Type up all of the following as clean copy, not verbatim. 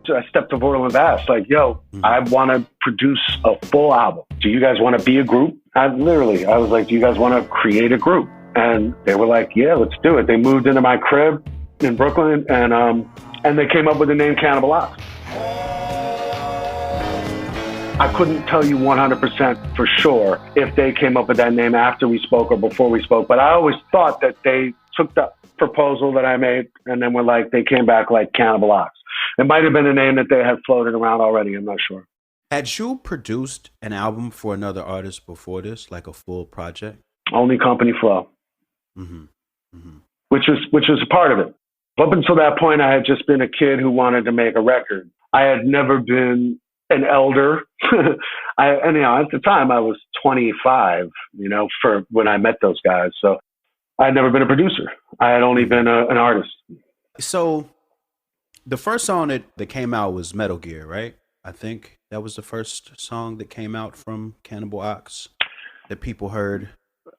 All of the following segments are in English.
So I stepped to Vortal and Bass, like, yo, I want to produce a full album. Do you guys want to be a group? I was like, do you guys want to create a group? And they were like, yeah, let's do it. They moved into my crib in Brooklyn, and they came up with the name Cannibal Ox. I couldn't tell you 100% for sure if they came up with that name after we spoke or before we spoke, but I always thought that they took the proposal that I made and then were like, they came back like Cannibal Ox. It might have been a name that they had floated around already. I'm not sure. Had you produced an album for another artist before this, like a full project? Only Company Flow, which was a part of it. Up until that point, I had just been a kid who wanted to make a record. I had never been an elder. At the time I was 25, for when I met those guys. So I had never been a producer. I had only been an artist. So the first song that came out was Metal Gear, right? I think that was the first song that came out from Cannibal Ox that people heard.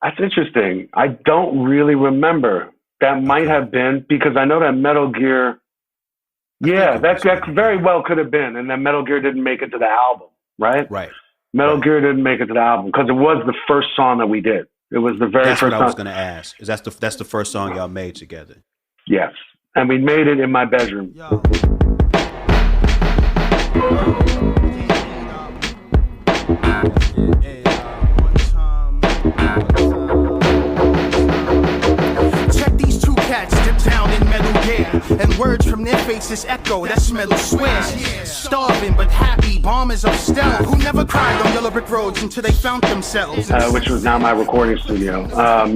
That's interesting. I don't really remember. That might have been, because I know that Metal Gear, that very well could have been. And then Metal Gear didn't make it to the album, right? Right. Metal Gear didn't make it to the album because it was the first song that we did. It was the very first song. That's what I was going to ask. Is that's the first song y'all made together? Yes. And we made it in my bedroom. Yo. And words from their faces echo, that's Metal swears. Starving but happy, bombers of stealth, who never cried on yellow brick roads until they found themselves. Which was now my recording studio. I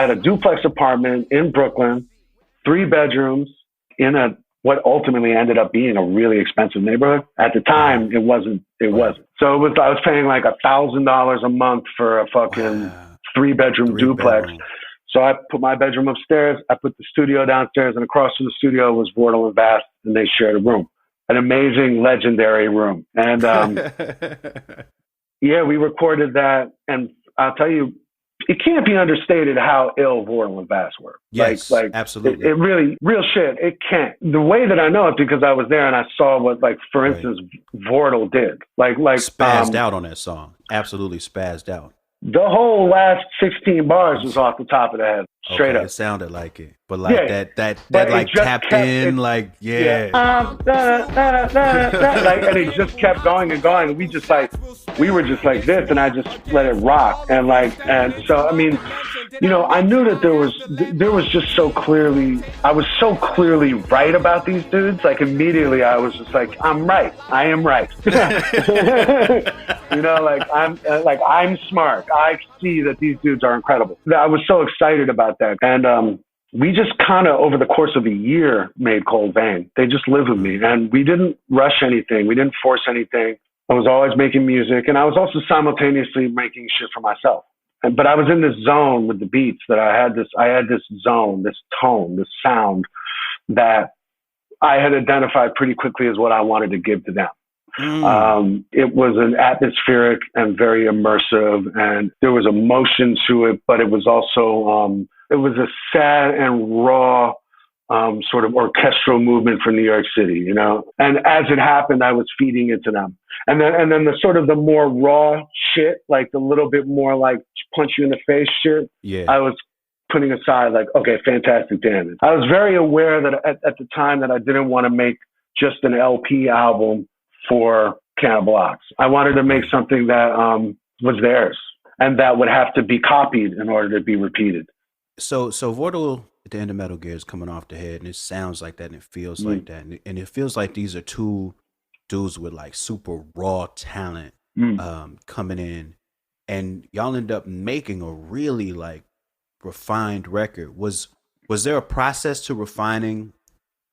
had a duplex apartment in Brooklyn, 3 bedrooms in what ultimately ended up being a really expensive neighborhood. At the time, it wasn't. So I was paying like $1,000 a month for a fucking 3-bedroom duplex. So I put my bedroom upstairs, I put the studio downstairs, and across from the studio was Vortal and Bass, and they shared a room. An amazing, legendary room. And we recorded that, and I'll tell you, it can't be understated how ill Vortal and Bass were. Yes, absolutely. It really, real shit, it can't. The way that I know it, because I was there and I saw what, for instance, Vortal did. Spazzed out on that song. Absolutely spazzed out. The whole last 16 bars was off the top of the head, straight up. It sounded like it, but that tapped in, and it just kept going and going. And we were just like this, and I just let it rock, and so I mean, I knew that there was just so clearly, I was so clearly right about these dudes. Like immediately, I was just like, I'm right. I am right. I'm smart. I see that these dudes are incredible. I was so excited about that. And we just kind of, over the course of a year, made Cold Vein. They just lived with me. And we didn't rush anything. We didn't force anything. I was always making music. And I was also simultaneously making shit for myself. But I was in this zone with the beats that I had this zone, this tone, this sound that I had identified pretty quickly as what I wanted to give to them. It was an atmospheric and very immersive, and there was emotion to it, but it was also it was a sad and raw sort of orchestral movement for New York City, And as it happened, I was feeding it to them, and then the sort of the more raw shit, like the little bit more like punch you in the face shit. Yeah, I was putting aside like, okay, Fantastic Dan. I was very aware that at the time that I didn't want to make just an LP album for Cannibal Ox. I wanted to make something that was theirs and that would have to be copied in order to be repeated. So Vortal at the end of Metal Gear is coming off the head, and it sounds like that, and it feels like that, and it feels like these are two dudes with like super raw talent coming in, and y'all end up making a really like refined record. Was there a process to refining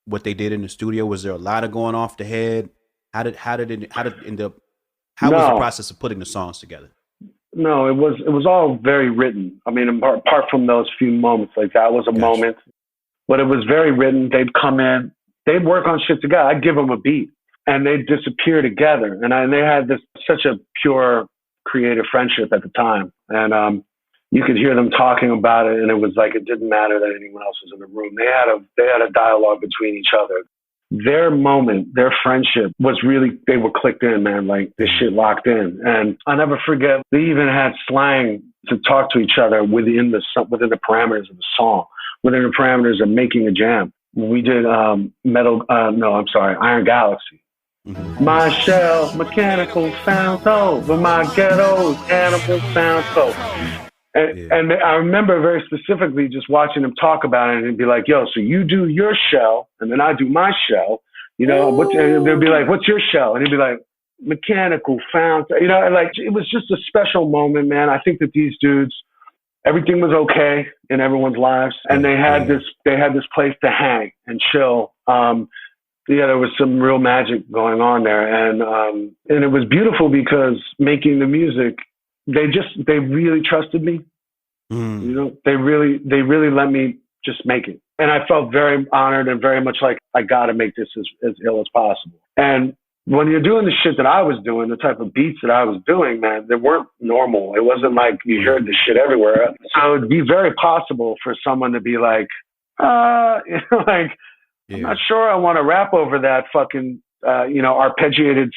what they did in the studio? Was there a lot of going off the head? How did it end up? How was the process of putting the songs together? No, it was all very written. I mean, apart from those few moments, like that was a moment, but it was very written. They'd come in, they'd work on shit together. I'd give them a beat, and they'd disappear together. And they had such a pure creative friendship at the time. And you could hear them talking about it, and it was like it didn't matter that anyone else was in the room. They had a dialogue between each other. Their moment, their friendship was really, they were clicked in, man, like this shit locked in. And I'll never forget, they even had slang to talk to each other within the parameters of the song, within the parameters of making a jam. We did Iron Galaxy. Mm-hmm. My shell, mechanical sound so, but my ghetto, animal sound so. And I remember very specifically just watching him talk about it, and he'd be like, yo, so you do your shell, and then I do my shell. You know, and they'd be like, what's your shell? And he'd be like, mechanical found. You know, and like, it was just a special moment, man. I think that these dudes, everything was okay in everyone's lives, and they had this place to hang and chill. There was some real magic going on there, and it was beautiful because making the music, they really trusted me. You know, they really let me just make it. And I felt very honored and very much like I got to make this as ill as possible. And when you're doing the shit that I was doing, the type of beats that I was doing, man, they weren't normal. It wasn't like you heard this shit everywhere. So it'd be very possible for someone to be like, I'm not sure I want to rap over that fucking, arpeggiated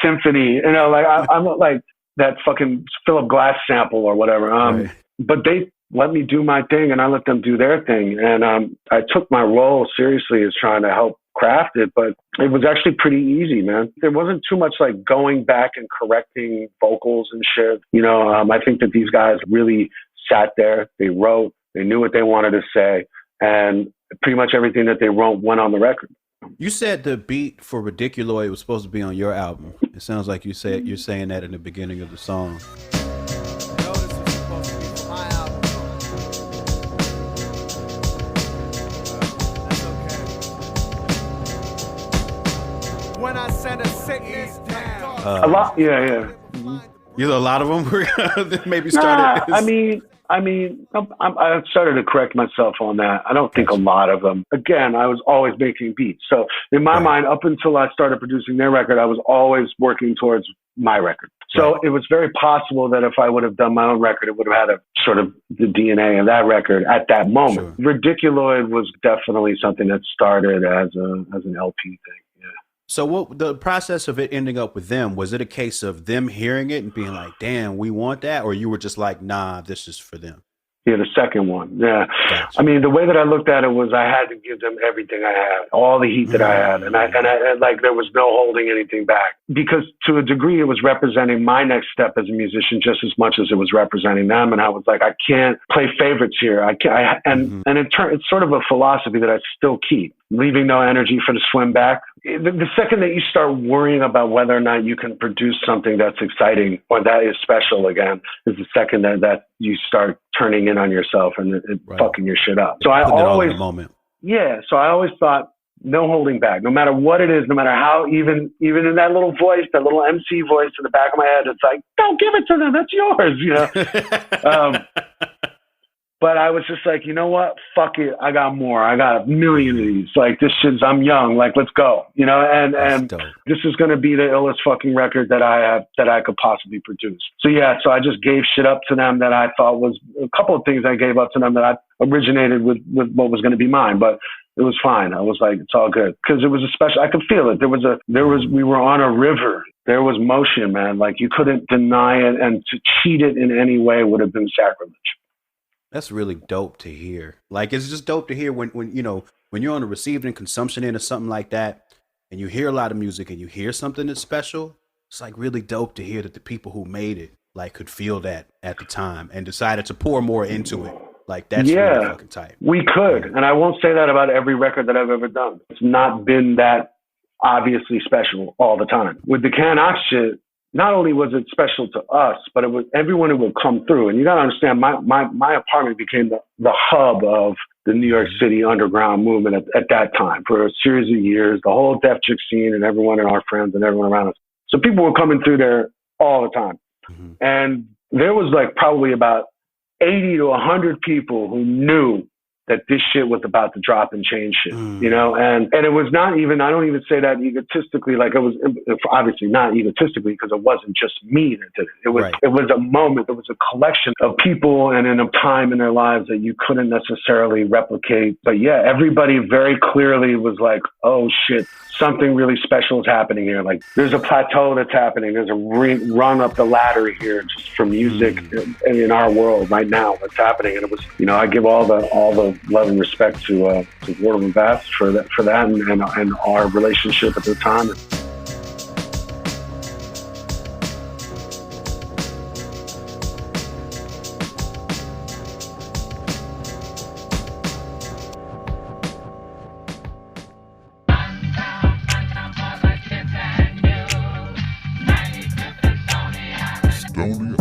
symphony. You know, like I'm not like that fucking Philip Glass sample or whatever. Right. But they let me do my thing, and I let them do their thing. And I took my role seriously as trying to help craft it, but it was actually pretty easy, man. There wasn't too much like going back and correcting vocals and shit. You know, I think that these guys really sat there, they wrote, they knew what they wanted to say, and pretty much everything that they wrote went on the record. You said the beat for Ridiculoid was supposed to be on your album. It sounds like you're saying that in the beginning of the song. When I send a sickness down. A lot, yeah. Mm-hmm. You know, a lot of them were maybe started. I started to correct myself on that. I don't think a lot of them. Again, I was always making beats. So in my mind, up until I started producing their record, I was always working towards my record. So it was very possible that if I would have done my own record, it would have had a sort of the DNA of that record at that moment. Sure. Ridiculoid was definitely something that started as an LP thing. So what the process of it ending up with them, was it a case of them hearing it and being like, damn, we want that? Or you were just like, nah, this is for them? Yeah, the second one. Yeah. Gotcha. I mean, the way that I looked at it was I had to give them everything I had, all the heat that I had. And I like, there was no holding anything back, because to a degree it was representing my next step as a musician just as much as it was representing them. And I was like, I can't play favorites here. And it's sort of a philosophy that I still keep, leaving no energy for the swim back. The second that you start worrying about whether or not you can produce something that's exciting or that is special again, is the second that you start turning in on yourself and fucking your shit up. So I always, so I always thought, no holding back, no matter what it is, no matter how, even in that little voice, that little MC voice in the back of my head, it's like, don't give it to them, that's yours, you know? But I was just like, you know what? Fuck it. I got more. I got a million of these. Like, this shit's, I'm young. Like, let's go. You know, and this is going to be the illest fucking record that I could possibly produce. So so I just gave shit up to them that I thought was a couple of things I gave up to them that I originated with what was going to deny, but it was fine. I was like, it's all good. Cause it was a special, I could feel it. We were on a river. There was motion, man. Like, you couldn't deny it, and to cheat it in any way would have been sacrilege. That's really dope to hear. Like, it's just dope to hear when you're on the receiving and consumption end of something like that, and you hear a lot of music and you hear something that's special. It's like really dope to hear that the people who made it like could feel that at the time and decided to pour more into it. Like, that's really fucking tight. We could, and I won't say that about every record that I've ever done. It's not been that obviously special all the time. With the Cannibal Ox shit, not only was it special to us, but it was everyone who would come through. And you got to understand, my apartment became the hub of the New York City underground movement at that time for a series of years, the whole Def Chick scene and everyone and our friends and everyone around us. So people were coming through there all the time. Mm-hmm. And there was like probably about 80 to 100 people who knew that this shit was about to drop and change shit, you know? And it was not even, I don't even say that egotistically, like it was obviously not egotistically because it wasn't just me that did it. It was, it was a moment, it was a collection of people and in a time in their lives that you couldn't necessarily replicate. But yeah, everybody very clearly was like, oh shit, something really special is happening here. Like there's a plateau that's happening. There's a run up the ladder here just for music in our world right now that's happening. And it was, you know, I give all the love and respect to Ward and Bass for that and our relationship at the time. Estonia.